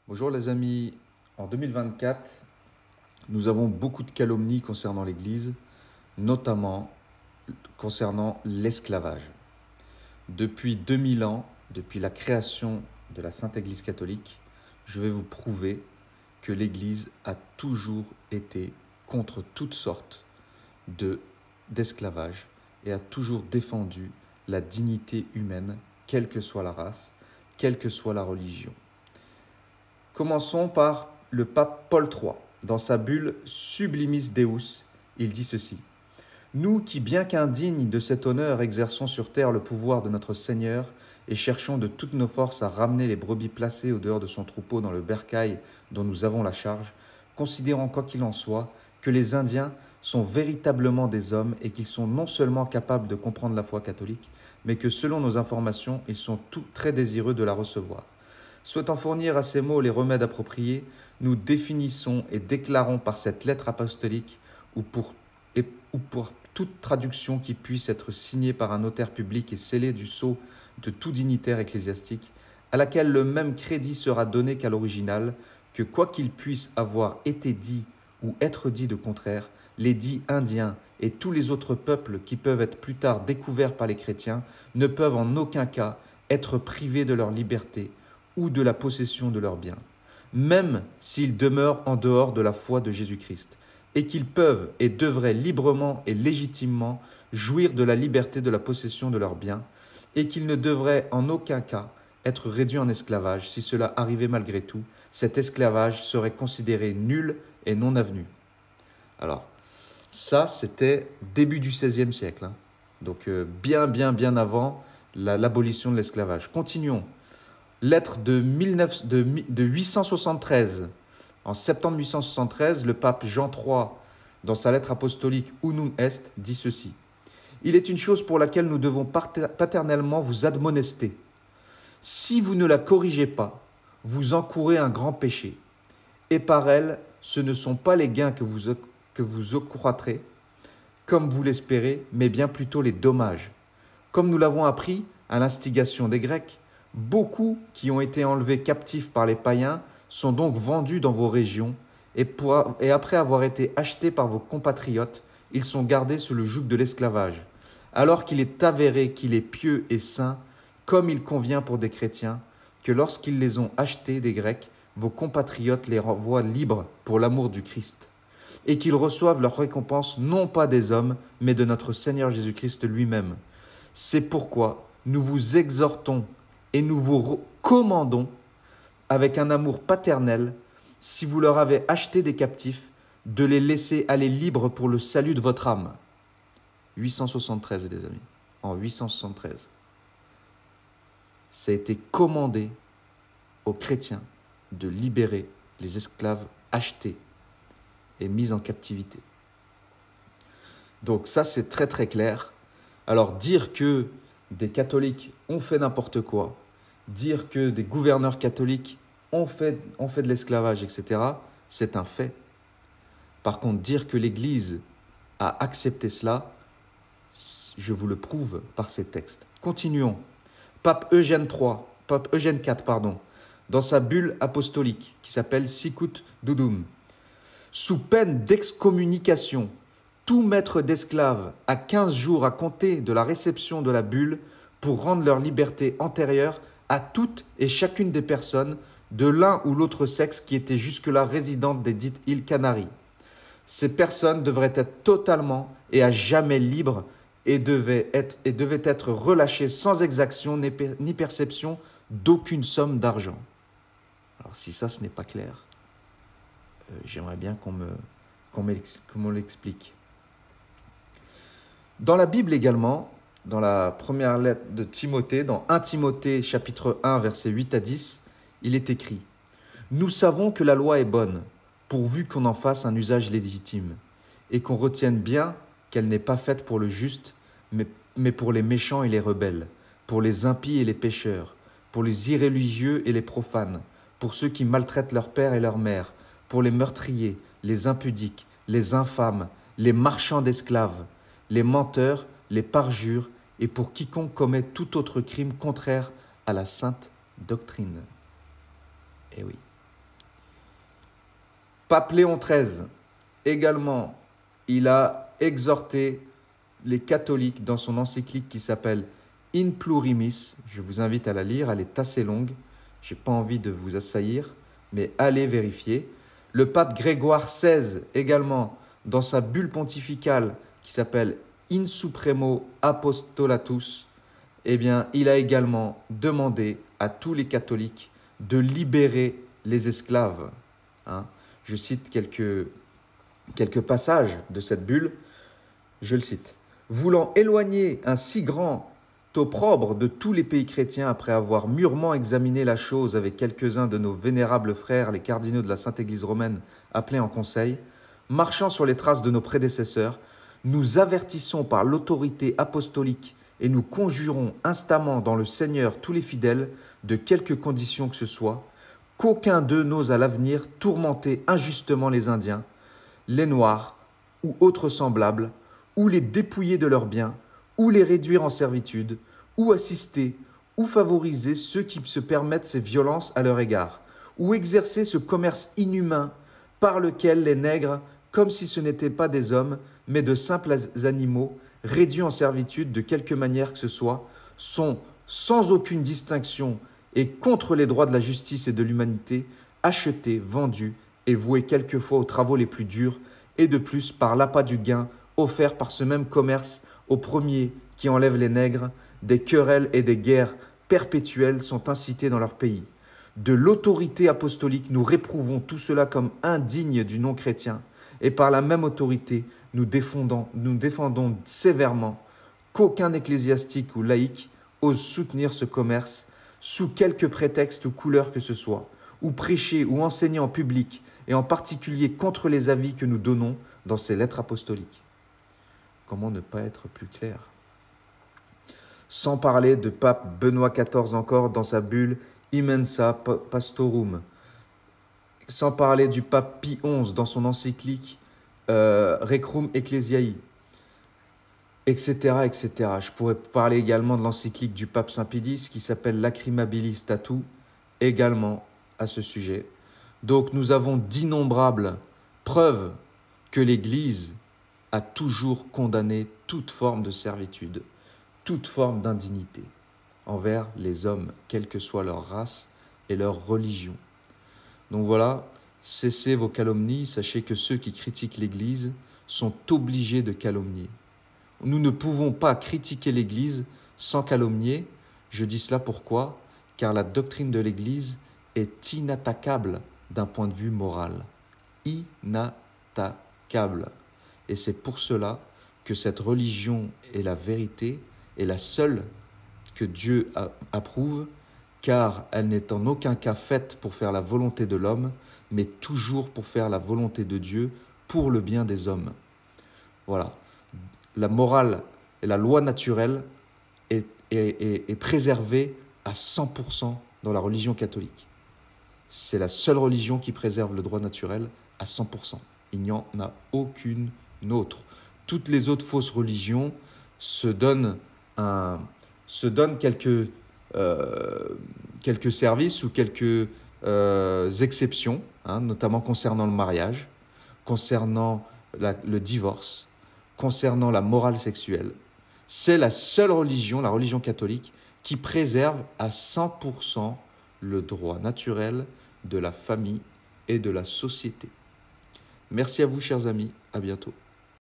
Bonjour les amis, en 2024, nous avons beaucoup de calomnies concernant l'Église, notamment concernant l'esclavage. Depuis 2000 ans, depuis la création de la Sainte Église catholique, je vais vous prouver que l'Église a toujours été contre toutes sortes d'esclavage et a toujours défendu la dignité humaine, quelle que soit la race, quelle que soit la religion. Commençons par le pape Paul III. Dans sa bulle Sublimis Deus, il dit ceci. « Nous qui, bien qu'indignes de cet honneur, exerçons sur terre le pouvoir de notre Seigneur et cherchons de toutes nos forces à ramener les brebis placées au dehors de son troupeau dans le bercail dont nous avons la charge, considérant quoi qu'il en soit que les Indiens sont véritablement des hommes et qu'ils sont non seulement capables de comprendre la foi catholique, mais que selon nos informations, ils sont tous très désireux de la recevoir. Souhaitant fournir à ces mots les remèdes appropriés, nous définissons et déclarons par cette lettre apostolique ou pour toute traduction qui puisse être signée par un notaire public et scellée du sceau de tout dignitaire ecclésiastique, à laquelle le même crédit sera donné qu'à l'original, que quoi qu'il puisse avoir été dit ou être dit de contraire, les dits indiens et tous les autres peuples qui peuvent être plus tard découverts par les chrétiens ne peuvent en aucun cas être privés de leur liberté ou de la possession de leurs biens, même s'ils demeurent en dehors de la foi de Jésus-Christ, et qu'ils peuvent et devraient librement et légitimement jouir de la liberté de la possession de leurs biens, et qu'ils ne devraient en aucun cas être réduits en esclavage. Si cela arrivait malgré tout, cet esclavage serait considéré nul et non avenu. » Alors, ça, c'était début du XVIe siècle, hein. Donc bien avant l'abolition de l'esclavage. Continuons. Lettre de 873. En septembre 873, le pape Jean III, dans sa lettre apostolique Unum Est, dit ceci. « Il est une chose pour laquelle nous devons paternellement vous admonester. Si vous ne la corrigez pas, vous encourez un grand péché. Et par elle, ce ne sont pas les gains que vous accroîtrez, comme vous l'espérez, mais bien plutôt les dommages. Comme nous l'avons appris à l'instigation des Grecs, beaucoup qui ont été enlevés captifs par les païens sont donc vendus dans vos régions et après avoir été achetés par vos compatriotes, ils sont gardés sous le joug de l'esclavage, alors qu'il est avéré qu'il est pieux et saint, comme il convient pour des chrétiens, que lorsqu'ils les ont achetés des Grecs, vos compatriotes les renvoient libres pour l'amour du Christ, et qu'ils reçoivent leur récompense non pas des hommes, mais de notre Seigneur Jésus-Christ lui-même. C'est pourquoi nous vous exhortons et nous vous recommandons, avec un amour paternel, si vous leur avez acheté des captifs, de les laisser aller libres pour le salut de votre âme. » 873, les amis, en 873. Ça a été commandé aux chrétiens de libérer les esclaves achetés et mis en captivité. Donc ça, c'est très très clair. Alors dire que des catholiques ont fait n'importe quoi, dire que des gouverneurs catholiques ont fait de l'esclavage, etc., c'est un fait. Par contre, dire que l'Église a accepté cela, je vous le prouve par ces textes. Continuons. Pape Eugène IV, dans sa bulle apostolique qui s'appelle Sicut Dudum, sous peine d'excommunication, tout maître d'esclaves a 15 jours à compter de la réception de la bulle pour rendre leur liberté antérieure à toutes et chacune des personnes de l'un ou l'autre sexe qui étaient jusque-là résidentes des dites îles Canaries. Ces personnes devraient être totalement et à jamais libres et devaient être relâchées sans exaction ni perception d'aucune somme d'argent. Alors si ça, ce n'est pas clair, j'aimerais bien qu'on me l'explique. Dans la Bible également, dans la première lettre de Timothée, dans 1 Timothée chapitre 1, versets 8 à 10, il est écrit « Nous savons que la loi est bonne, pourvu qu'on en fasse un usage légitime, et qu'on retienne bien qu'elle n'est pas faite pour le juste, mais pour les méchants et les rebelles, pour les impies et les pécheurs, pour les irréligieux et les profanes, pour ceux qui maltraitent leur père et leur mère, pour les meurtriers, les impudiques, les infâmes, les marchands d'esclaves, les menteurs, les parjures, et pour quiconque commet tout autre crime contraire à la sainte doctrine. » Eh oui, Pape Léon XIII, également, il a exhorté les catholiques dans son encyclique qui s'appelle In Plurimis. Je vous invite à la lire, elle est assez longue. Je n'ai pas envie de vous assaillir, mais allez vérifier. Le pape Grégoire XVI, également, dans sa bulle pontificale qui s'appelle In Supremo Apostolatus, eh bien, il a également demandé à tous les catholiques de libérer les esclaves. Hein. Je cite quelques passages de cette bulle. Je le cite. Voulant éloigner un si grand opprobre de tous les pays chrétiens, après avoir mûrement examiné la chose avec quelques-uns de nos vénérables frères, les cardinaux de la Sainte Église romaine, appelés en conseil, marchant sur les traces de nos prédécesseurs, nous avertissons par l'autorité apostolique et nous conjurons instamment dans le Seigneur tous les fidèles, de quelque condition que ce soit, qu'aucun d'eux n'ose à l'avenir tourmenter injustement les Indiens, les Noirs ou autres semblables, ou les dépouiller de leurs biens, ou les réduire en servitude, ou assister, ou favoriser ceux qui se permettent ces violences à leur égard, ou exercer ce commerce inhumain par lequel les nègres, comme si ce n'étaient pas des hommes, mais de simples animaux, réduits en servitude de quelque manière que ce soit, sont sans aucune distinction et contre les droits de la justice et de l'humanité, achetés, vendus et voués quelquefois aux travaux les plus durs, et de plus par l'appât du gain offert par ce même commerce aux premiers qui enlèvent les nègres, des querelles et des guerres perpétuelles sont incitées dans leur pays. De l'autorité apostolique, nous réprouvons tout cela comme indigne du nom chrétien, et par la même autorité, nous défendons sévèrement qu'aucun ecclésiastique ou laïc ose soutenir ce commerce sous quelque prétexte ou couleur que ce soit, ou prêcher ou enseigner en public, et en particulier contre les avis que nous donnons dans ces lettres apostoliques. Comment ne pas être plus clair? Sans parler de pape Benoît XIV encore dans sa bulle Immensa Pastorum, sans parler du pape Pie XI dans son encyclique Requiem Ecclesiae, etc., etc. Je pourrais parler également de l'encyclique du pape Saint Pie qui s'appelle Lacrimabilis Statu, également à ce sujet. Donc nous avons d'innombrables preuves que l'Église a toujours condamné toute forme de servitude, toute forme d'indignité envers les hommes, quelle que soit leur race et leur religion. Donc voilà, cessez vos calomnies, sachez que ceux qui critiquent l'Église sont obligés de calomnier. Nous ne pouvons pas critiquer l'Église sans calomnier. Je dis cela pourquoi? Car la doctrine de l'Église est inattaquable d'un point de vue moral. Inattaquable. Et c'est pour cela que cette religion est la vérité, est la seule que Dieu approuve, car elle n'est en aucun cas faite pour faire la volonté de l'homme, mais toujours pour faire la volonté de Dieu pour le bien des hommes. Voilà. La morale et la loi naturelle est préservée à 100% dans la religion catholique. C'est la seule religion qui préserve le droit naturel à 100%. Il n'y en a aucune autre. Toutes les autres fausses religions se donnent quelques services ou quelques exceptions, hein, notamment concernant le mariage, concernant le divorce, concernant la morale sexuelle. C'est la seule religion, la religion catholique, qui préserve à 100% le droit naturel de la famille et de la société. Merci à vous, chers amis. À bientôt.